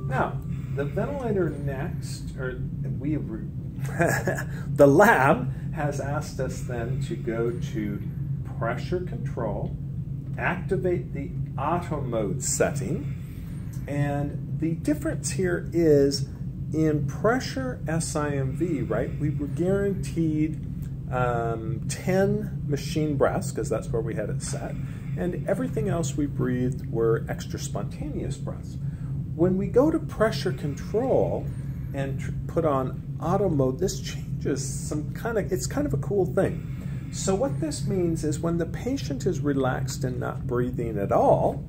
Now, the ventilator next, or the lab has asked us then to go to pressure control, activate the auto mode setting, and the difference here is in pressure SIMV, right, we were guaranteed 10 machine breaths, because that's where we had it set, and everything else we breathed were extra spontaneous breaths. When we go to pressure control and put on auto mode, this changes some it's kind of a cool thing. So what this means is when the patient is relaxed and not breathing at all,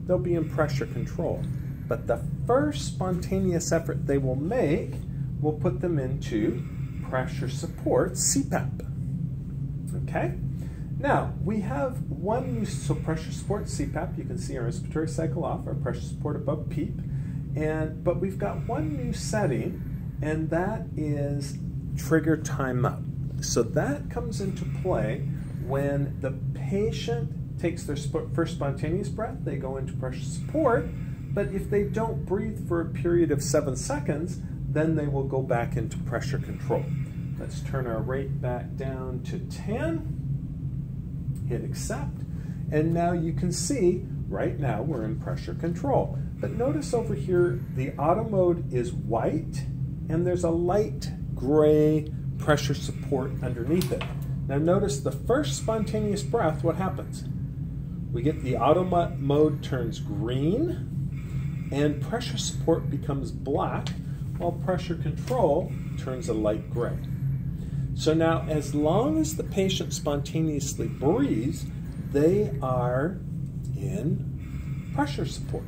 they'll be in pressure control. But the first spontaneous effort they will make will put them into pressure support, CPAP. Okay? Now, we have one new, so pressure support, CPAP, you can see our respiratory cycle off, our pressure support above PEEP, but we've got one new setting, and that is trigger timeout. So that comes into play when the patient takes their first spontaneous breath, they go into pressure support, but if they don't breathe for a period of 7 seconds, then they will go back into pressure control. Let's turn our rate back down to 10, hit accept, and now you can see right now we're in pressure control. But notice over here the auto mode is white and there's a light gray pressure support underneath it. Now notice the first spontaneous breath, what happens? We get the auto mode turns green and pressure support becomes black while pressure control turns a light gray. So now as long as the patient spontaneously breathes, they are in pressure support.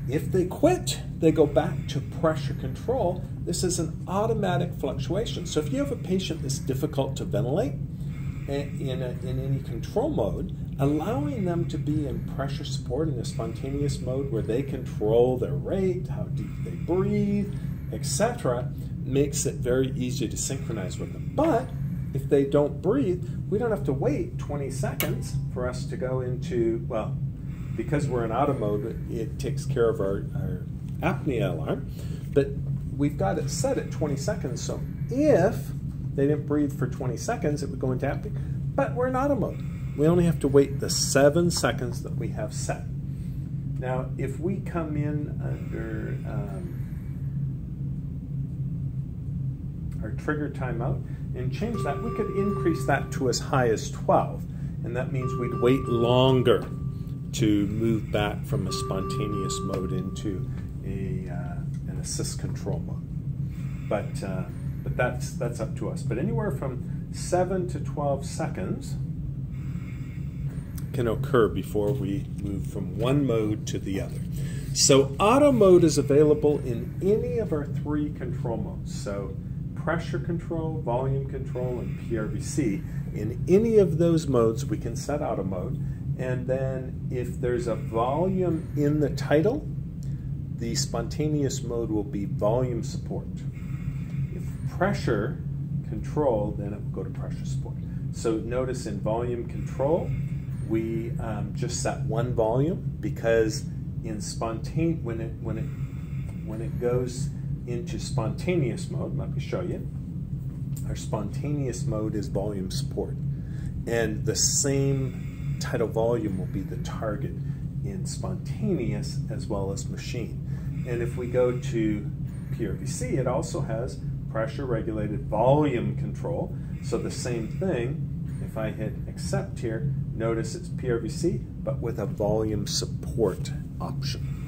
If they quit, they go back to pressure control. This is an automatic fluctuation. So if you have a patient that's difficult to ventilate in any control mode, allowing them to be in pressure support in a spontaneous mode where they control their rate, how deep they breathe, etc., makes it very easy to synchronize with them. But if they don't breathe, we don't have to wait 20 seconds for us to go into, well, because we're in auto mode, it takes care of our apnea alarm, but we've got it set at 20 seconds, so if they didn't breathe for 20 seconds, it would go into apnea, but we're in auto mode. We only have to wait the 7 seconds that we have set. Now, if we come in under our trigger timeout and change that, we could increase that to as high as 12, and that means we'd wait longer to move back from a spontaneous mode into an assist control mode. But that's up to us. But anywhere from 7 to 12 seconds can occur before we move from one mode to the other. So auto mode is available in any of our 3 control modes. So pressure control, volume control, and PRVC. In any of those modes, we can set auto mode. And then if there's a volume in the title, the spontaneous mode will be volume support. If pressure control, then it will go to pressure support. So notice in volume control, we just set one volume because in when it goes into spontaneous mode, let me show you. Our spontaneous mode is volume support, and the same tidal volume will be the target in spontaneous as well as machine. And if we go to PRVC, it also has pressure regulated volume control. So the same thing, if I hit accept here, notice it's PRVC, but with a volume support option.